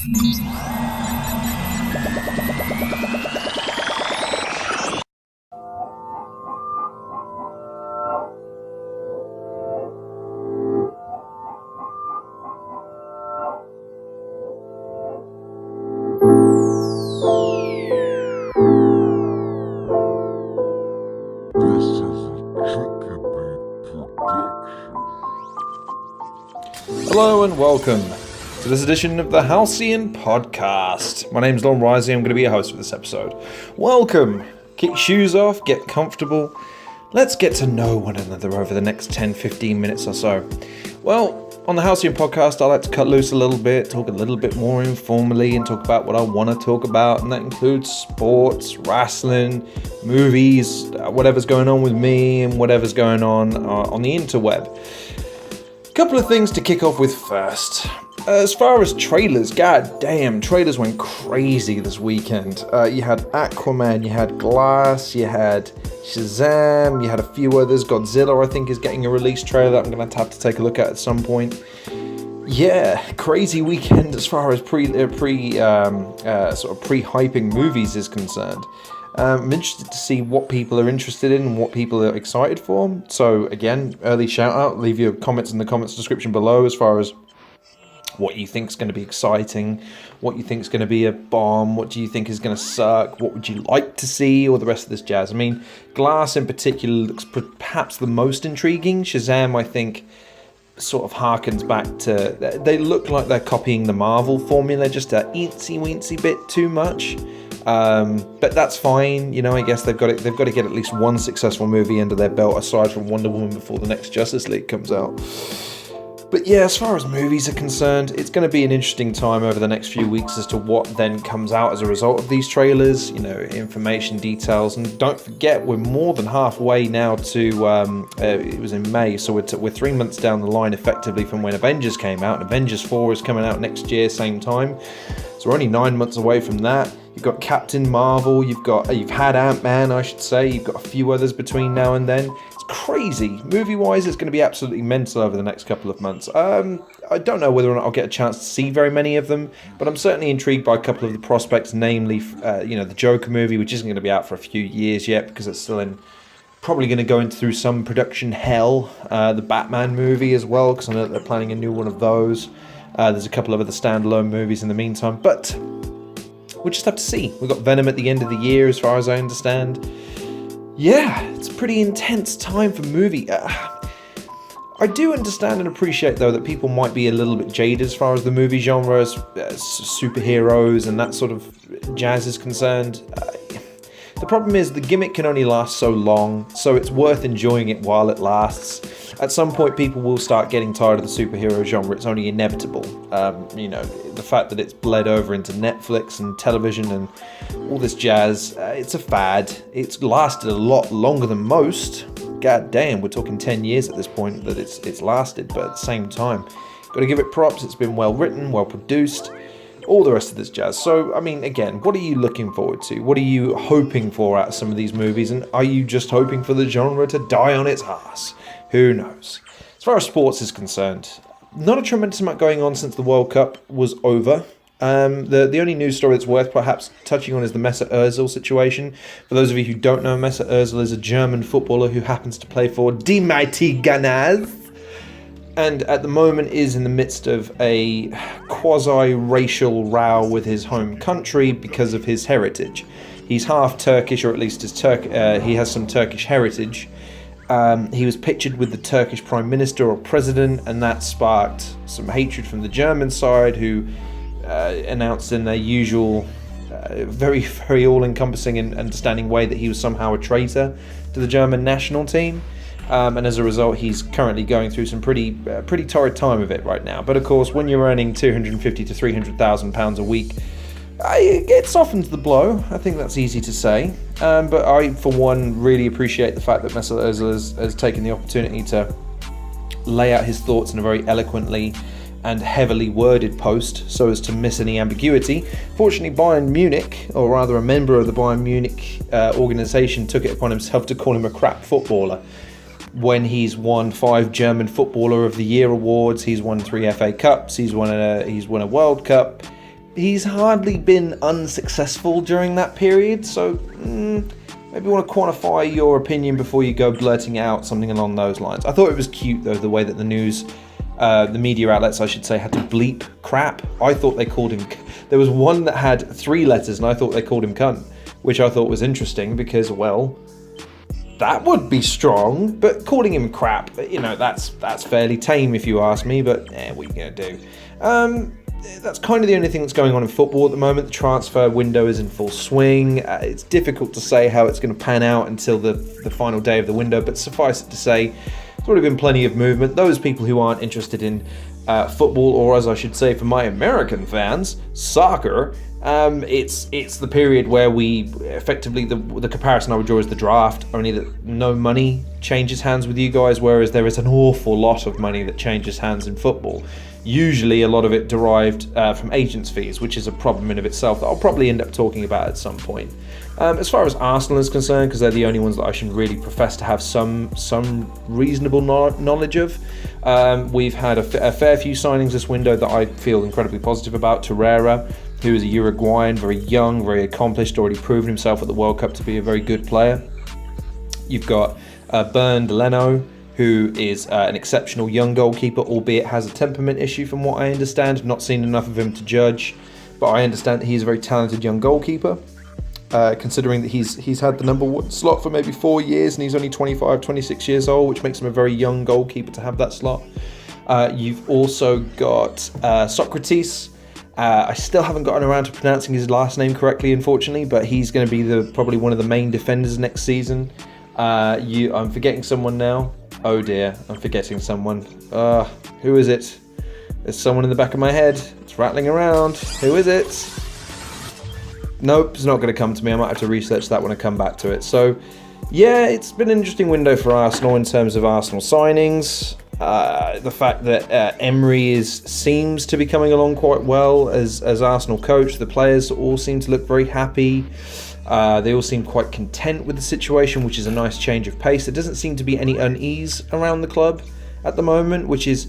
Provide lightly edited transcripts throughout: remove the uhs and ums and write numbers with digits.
Hello and welcome to this edition of the Halcyon Podcast. My name's Lon Rising, I'm going to be your host for this episode. Welcome! Kick your shoes off, get comfortable. Let's get to know one another over the next 10-15 minutes or so. Well, on the Halcyon Podcast, I like to cut loose a little bit, talk a little bit more informally, and talk about what I want to talk about, and that includes sports, wrestling, movies, whatever's going on with me, and whatever's going on the interweb. Couple of things to kick off with first. As far as trailers, god damn, trailers went crazy this weekend. You had Aquaman, you had Glass, you had Shazam, you had a few others. Godzilla, I think, is getting a release trailer that I'm going to have to take a look at some point. Yeah, crazy weekend as far as pre-hyping movies is concerned. I'm interested to see what people are interested in and what people are excited for. So again, early shout out, leave your comments in the comments description below as far as what you think is going to be exciting, what you think is going to be a bomb, what do you think is going to suck, what would you like to see, or the rest of this jazz. I mean, Glass in particular looks perhaps the most intriguing. Shazam, I think, sort of harkens back to, they look like they're copying the Marvel formula just a eensy-weensy bit too much. But that's fine, you know. I guess they've got to get at least one successful movie under their belt aside from Wonder Woman before the next Justice League comes out. But yeah, as far as movies are concerned, it's going to be an interesting time over the next few weeks as to what then comes out as a result of these trailers, you know, information, details. And don't forget, we're more than halfway now to, it was in May, so we're 3 months down the line effectively from when Avengers came out. And Avengers 4 is coming out next year, same time. So we're only 9 months away from that. You've got Captain Marvel, you've had Ant-Man, I should say, you've got a few others between now and then. It's crazy. Movie-wise, it's going to be absolutely mental over the next couple of months. I don't know whether or not I'll get a chance to see very many of them, but I'm certainly intrigued by a couple of the prospects, namely, the Joker movie, which isn't going to be out for a few years yet because it's still probably going to go through some production hell. The Batman movie as well, because I know that they're planning a new one of those. There's a couple of other standalone movies in the meantime, but we'll just have to see. We've got Venom at the end of the year, as far as I understand. Yeah, it's a pretty intense time for movie. I do understand and appreciate, though, that people might be a little bit jaded as far as the movie genre, as superheroes and that sort of jazz is concerned. The problem is the gimmick can only last so long, so it's worth enjoying it while it lasts. At some point, people will start getting tired of the superhero genre. It's only inevitable. The fact that it's bled over into Netflix and television and all this jazz, it's a fad. It's lasted a lot longer than most. God damn, we're talking 10 years at this point that it's lasted, but at the same time, got to give it props. It's been well written, well produced, all the rest of this jazz. So, I mean, again, what are you looking forward to? What are you hoping for out of some of these movies? And are you just hoping for the genre to die on its ass? Who knows? As far as sports is concerned, not a tremendous amount going on since the World Cup was over. The only news story that's worth perhaps touching on is the Mesa Özil situation. For those of you who don't know, Mesa Özil is a German footballer who happens to play for Die Mighty Gunners, and at the moment is in the midst of a quasi-racial row with his home country because of his heritage. He's half Turkish, or at least he has some Turkish heritage. He was pictured with the Turkish Prime Minister or President, and that sparked some hatred from the German side, who announced in their usual very, very all-encompassing and understanding way that he was somehow a traitor to the German national team. And as a result, he's currently going through some pretty torrid time of it right now. But of course, when you're earning £250,000 to £300,000 a week, it softens the blow. I think that's easy to say. But I, for one, really appreciate the fact that Mesa Özil has taken the opportunity to lay out his thoughts in a very eloquently and heavily worded post so as to miss any ambiguity. Fortunately, Bayern Munich, or rather a member of the Bayern Munich organisation, took it upon himself to call him a crap footballer. When he's won 5 German Footballer of the Year awards, he's won 3 FA Cups, he's won a World Cup. he's hardly been unsuccessful during that period, so maybe you want to quantify your opinion before you go blurting out something along those lines. I thought it was cute, though, the way that the media outlets, I should say, had to bleep crap. I thought they called him... There was one that had 3 letters, and I thought they called him cunt, which I thought was interesting because, well, that would be strong, but calling him crap, that's fairly tame if you ask me, but what are you going to do? That's kind of the only thing that's going on in football at the moment. The transfer window is in full swing. It's difficult to say how it's going to pan out until the final day of the window, but suffice it to say, there's already been plenty of movement. Those people who aren't interested in football, or as I should say for my American fans, soccer, it's the period where we effectively, the comparison I would draw is the draft, only that no money changes hands with you guys, whereas there is an awful lot of money that changes hands in football. Usually a lot of it derived from agents' fees, which is a problem in of itself that I'll probably end up talking about at some point. As far as Arsenal is concerned, because they're the only ones that I should really profess to have some reasonable knowledge of, we've had a fair few signings this window that I feel incredibly positive about. Torreira, who is a Uruguayan, very young, very accomplished, already proven himself at the World Cup to be a very good player. You've got Delaney, who is an exceptional young goalkeeper, albeit has a temperament issue from what I understand. Not seen enough of him to judge, but I understand that he's a very talented young goalkeeper, considering that he's had the number 1 slot for maybe 4 years and he's only 25, 26 years old, which makes him a very young goalkeeper to have that slot. You've also got Socrates. I still haven't gotten around to pronouncing his last name correctly, unfortunately, but he's going to be probably one of the main defenders next season. I'm forgetting someone now. Oh dear, I'm forgetting someone. Who is it? There's someone in the back of my head. It's rattling around. Who is it? Nope, it's not going to come to me. I might have to research that when I come back to it. So, yeah, it's been an interesting window for Arsenal in terms of Arsenal signings. The fact that Emery seems to be coming along quite well as Arsenal coach. The players all seem to look very happy. They all seem quite content with the situation, which is a nice change of pace. There doesn't seem to be any unease around the club at the moment, which is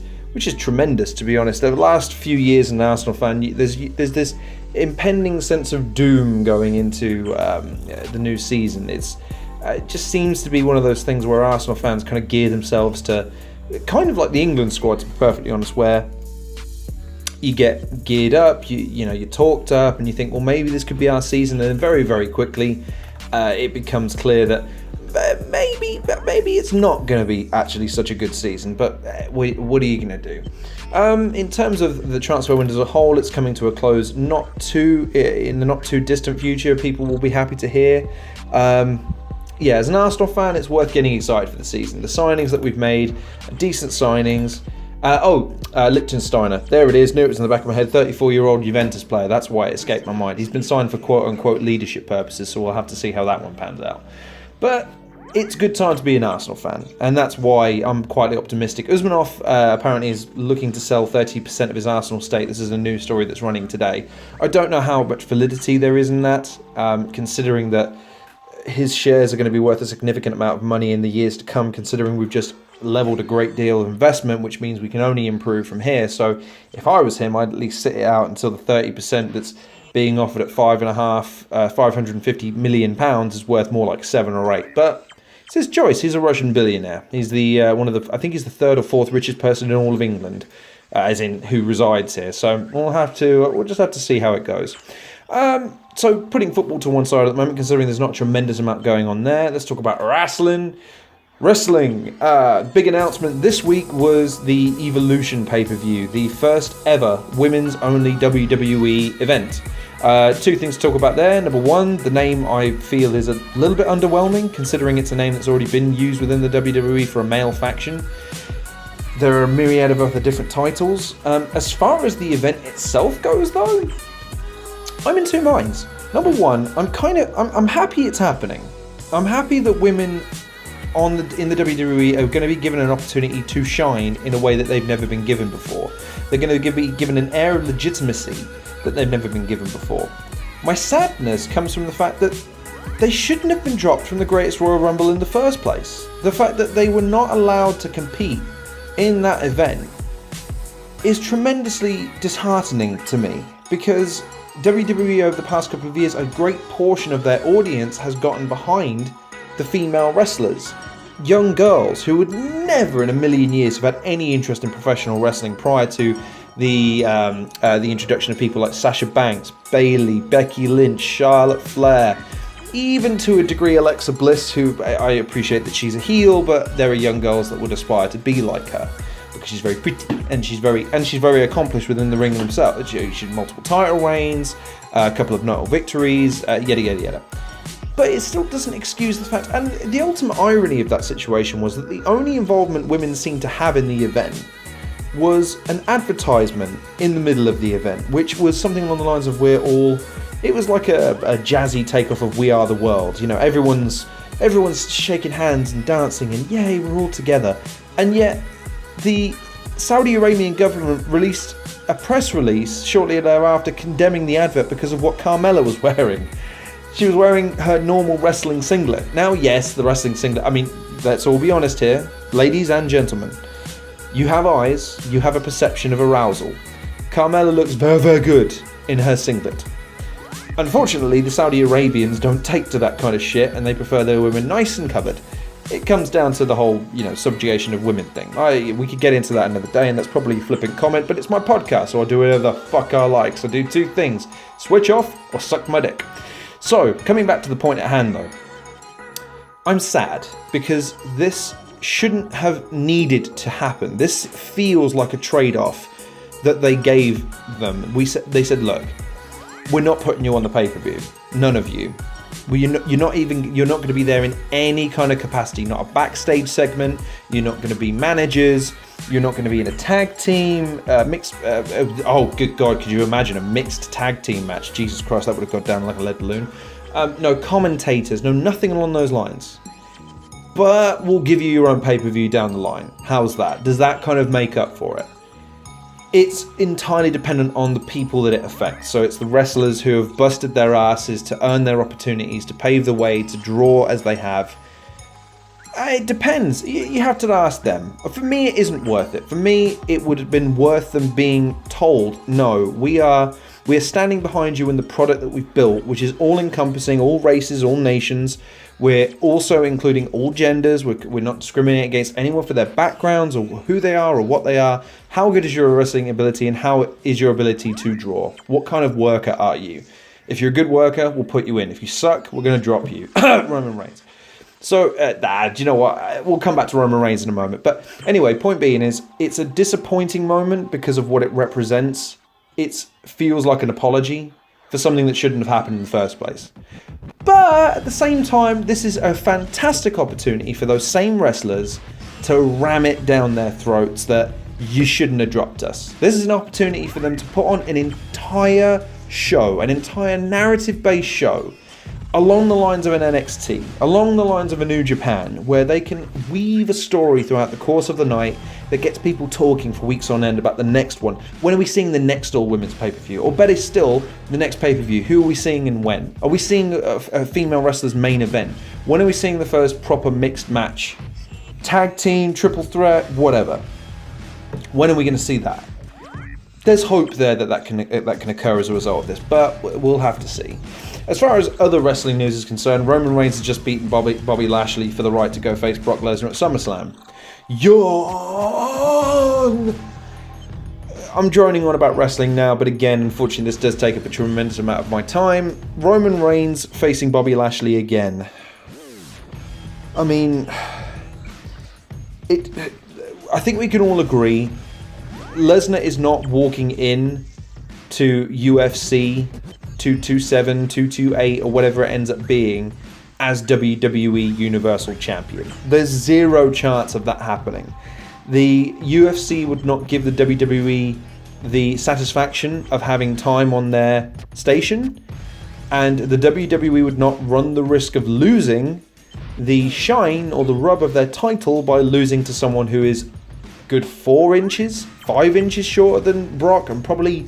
tremendous, to be honest. The last few years, as an Arsenal fan, there's this impending sense of doom going into the new season. It just seems to be one of those things where Arsenal fans kind of gear themselves to, kind of like the England squad, to be perfectly honest, where you get geared up, you're talked up, and you think, well, maybe this could be our season, and then very, very quickly it becomes clear that maybe it's not going to be actually such a good season. But what are you going to do? In terms of the transfer window as a whole, it's coming to a close in the not too distant future. People will be happy to hear. As an Arsenal fan, it's worth getting excited for the season. The signings that we've made are decent signings. Liechtensteiner. There it is. Knew it was in the back of my head. 34-year-old Juventus player. That's why it escaped my mind. He's been signed for quote-unquote leadership purposes, so we'll have to see how that one pans out. But it's a good time to be an Arsenal fan, and that's why I'm quietly optimistic. Usmanov apparently is looking to sell 30% of his Arsenal stake. This is a news story that's running today. I don't know how much validity there is in that, considering that his shares are going to be worth a significant amount of money in the years to come, considering we've just leveled a great deal of investment, which means we can only improve from here. So if I was him, I'd at least sit it out until the 30% that's being offered at 550 million pounds is worth more like 7 or 8. But it's his choice. He's a Russian billionaire. He's the I think he's the 3rd or 4th richest person in all of England, as in who resides here. So we'll just have to see how it goes. So putting football to one side at the moment, considering there's not a tremendous amount going on there, let's talk about wrestling. Big announcement this week was the Evolution pay-per-view, the first ever women's only WWE event. 2 things to talk about there. Number 1, the name I feel is a little bit underwhelming, considering it's a name that's already been used within the WWE for a male faction. There are a myriad of other different titles. As far as the event itself goes, though, I'm in 2 minds. Number 1, I'm happy it's happening. I'm happy that women in the WWE are going to be given an opportunity to shine in a way that they've never been given before. They're going to be given an air of legitimacy that they've never been given before. My sadness comes from the fact that they shouldn't have been dropped from the Greatest Royal Rumble in the first place. The fact that they were not allowed to compete in that event is tremendously disheartening to me, because WWE over the past couple of years, a great portion of their audience has gotten behind the female wrestlers. Young girls who would never in a million years have had any interest in professional wrestling prior to the introduction of people like Sasha Banks, Bayley, Becky Lynch, Charlotte Flair, even to a degree Alexa Bliss, who I appreciate that she's a heel, but there are young girls that would aspire to be like her because she's very pretty and she's very accomplished within the ring themselves. She had multiple title reigns, a couple of notable victories, yada yada yada. But it still doesn't excuse the fact, and the ultimate irony of that situation was that the only involvement women seemed to have in the event was an advertisement in the middle of the event, which was something along the lines of it was like a jazzy takeoff of We Are the World. You know, everyone's shaking hands and dancing and yay, we're all together. And yet the Saudi Arabian government released a press release shortly thereafter condemning the advert because of what Carmella was wearing. She was wearing her normal wrestling singlet. Now, yes, the wrestling singlet, I mean, let's all be honest here, ladies and gentlemen. You have eyes, you have a perception of arousal. Carmella looks very, very good in her singlet. Unfortunately, the Saudi Arabians don't take to that kind of shit and they prefer their women nice and covered. It comes down to the whole, subjugation of women thing. We could get into that another day, and that's probably a flippant comment, but it's my podcast, so I do whatever the fuck I like. So I do two things, switch off or suck my dick. So, coming back to the point at hand though, I'm sad because this shouldn't have needed to happen. This feels like a trade-off that they gave them. They said, look, we're not putting you on the pay-per-view. None of you. You're not going to be there in any kind of capacity. Not a backstage segment. You're not going to be managers. You're not going to be in a tag team, mixed. Oh, good God, could you imagine a mixed tag team match? Jesus Christ, that would have gone down like a lead balloon. No commentators, no nothing along those lines. But we'll give you your own pay-per-view down the line. How's that? Does that kind of make up for it? It's entirely dependent on the people that it affects. So it's the wrestlers who have busted their asses to earn their opportunities, to pave the way, to draw as they have. It depends. You have to ask them. For me, it isn't worth it. For me, it would have been worth them being told, no, we are standing behind you in the product that we've built, which is all-encompassing, all races, all nations. We're also including all genders. We're not discriminating against anyone for their backgrounds or who they are or what they are. How good is your wrestling ability and how is your ability to draw? What kind of worker are you? If you're a good worker, we'll put you in. If you suck, we're going to drop you. Roman Reigns. So, do you know what? We'll come back to Roman Reigns in a moment. But anyway, point being is, it's a disappointing moment because of what it represents. It feels like an apology for something that shouldn't have happened in the first place. But at the same time, this is a fantastic opportunity for those same wrestlers to ram it down their throats that you shouldn't have dropped us. This is an opportunity for them to put on an entire show, an entire narrative-based show, along the lines of an NXT, along the lines of a New Japan, where they can weave a story throughout the course of the night that gets people talking for weeks on end about the next one. When are we seeing the next all-women's pay-per-view? Or better still, the next pay-per-view. Who are we seeing and when? Are we seeing a female wrestler's main event? When are we seeing the first proper mixed match? Tag team, triple threat, whatever. When are we going to see that? There's hope there that can occur as a result of this, but we'll have to see. As far as other wrestling news is concerned, Roman Reigns has just beaten Bobby Lashley for the right to go face Brock Lesnar at SummerSlam. Yawn! I'm droning on about wrestling now, but again, unfortunately, this does take up a tremendous amount of my time. Roman Reigns facing Bobby Lashley again. I mean, I think we can all agree Lesnar is not walking in to UFC 227, 228, or whatever it ends up being as WWE Universal Champion. There's zero chance of that happening. The UFC would not give the WWE the satisfaction of having time on their station, and the WWE would not run the risk of losing the shine or the rub of their title by losing to someone who is good 4 inches, 5 inches shorter than Brock, and probably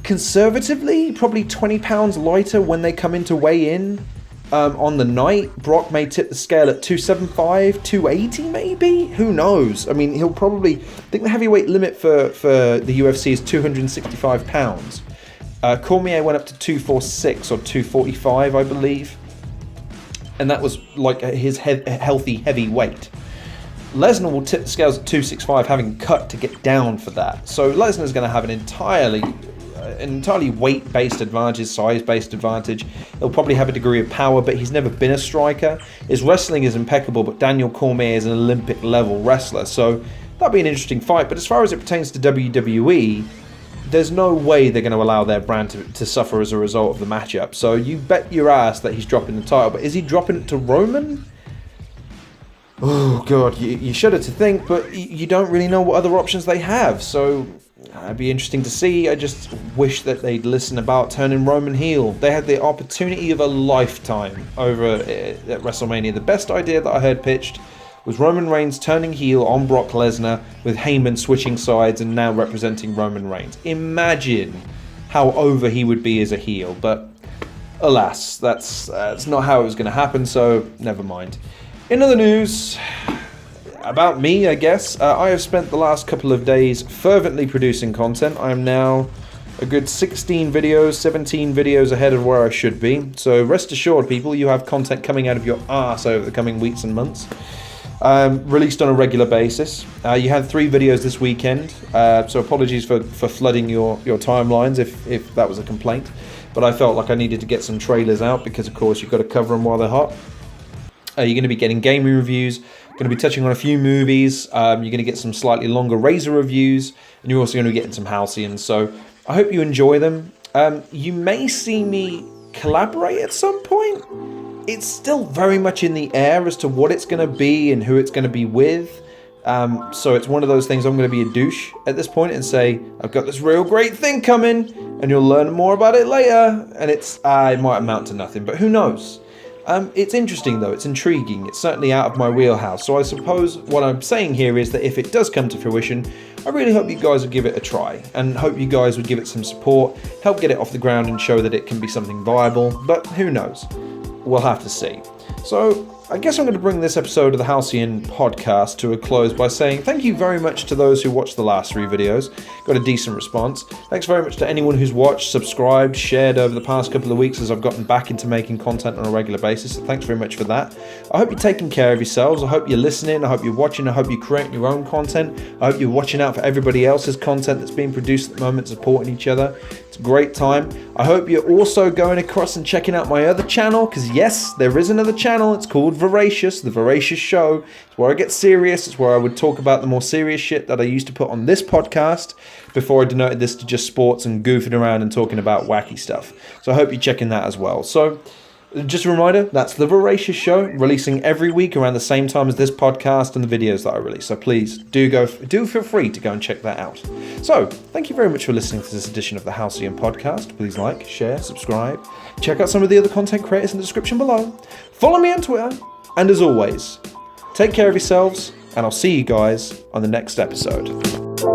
conservatively, probably 20 pounds lighter when they come in to weigh in on the night. Brock may tip the scale at 275, 280 maybe? Who knows? I mean, he'll probably... I think the heavyweight limit for the UFC is 265 pounds. Cormier went up to 246 or 245, I believe. And that was like his healthy heavy weight. Lesnar will tip the scales at 265, having cut to get down for that. So Lesnar's going to have an entirely weight-based advantage, size-based advantage. He'll probably have a degree of power, but he's never been a striker. His wrestling is impeccable, but Daniel Cormier is an Olympic-level wrestler. So that'll be an interesting fight. But as far as it pertains to WWE, there's no way they're going to allow their brand to suffer as a result of the matchup. So you bet your ass that he's dropping the title. But is he dropping it to Roman? Oh, God, you shudder to think, but you don't really know what other options they have. So it'd be interesting to see. I just wish that they'd listen about turning Roman heel. They had the opportunity of a lifetime over at WrestleMania. The best idea that I heard pitched was Roman Reigns turning heel on Brock Lesnar with Heyman switching sides and now representing Roman Reigns. Imagine how over he would be as a heel, but alas, that's not how it was going to happen, so never mind. In other news, about me, I guess, I have spent the last couple of days fervently producing content. I am now a good 16 videos, 17 videos ahead of where I should be. So rest assured, people, you have content coming out of your arse over the coming weeks and months. Released on a regular basis. You had 3 videos this weekend, so apologies for flooding your timelines if that was a complaint. But I felt like I needed to get some trailers out because, of course, you've got to cover them while they're hot. You're going to be getting gaming reviews, going to be touching on a few movies, you're going to get some slightly longer Razor reviews, and you're also going to be getting some Halcyon. So I hope you enjoy them. You may see me collaborate at some point. It's still very much in the air as to what it's going to be and who it's going to be with. So it's one of those things I'm going to be a douche at this point and say, I've got this real great thing coming, and you'll learn more about it later. And it might amount to nothing, but who knows? It's interesting though, it's intriguing, it's certainly out of my wheelhouse, so I suppose what I'm saying here is that if it does come to fruition, I really hope you guys would give it a try, and hope you guys would give it some support, help get it off the ground and show that it can be something viable, but who knows, we'll have to see. So I guess I'm going to bring this episode of the Halcyon podcast to a close by saying thank you very much to those who watched the last 3 videos. Got a decent response. Thanks very much to anyone who's watched, subscribed, shared over the past couple of weeks as I've gotten back into making content on a regular basis. So thanks very much for that. I hope you're taking care of yourselves. I hope you're listening. I hope you're watching. I hope you're creating your own content. I hope you're watching out for everybody else's content that's being produced at the moment, supporting each other. It's a great time. I hope you're also going across and checking out my other channel, because yes, there is another channel. It's called Voracious, The Voracious Show. It's where I get serious. It's where I would talk about the more serious shit that I used to put on this podcast before I denoted this to just sports and goofing around and talking about wacky stuff. So I hope you're checking that as well. So just a reminder, that's The Voracious Show, releasing every week around the same time as this podcast and the videos that I release. So please do feel free to go and check that out. So thank you very much for listening to this edition of the Halcyon podcast. Please like, share, subscribe. Check out some of the other content creators in the description below. Follow me on Twitter. And as always, take care of yourselves, and I'll see you guys on the next episode.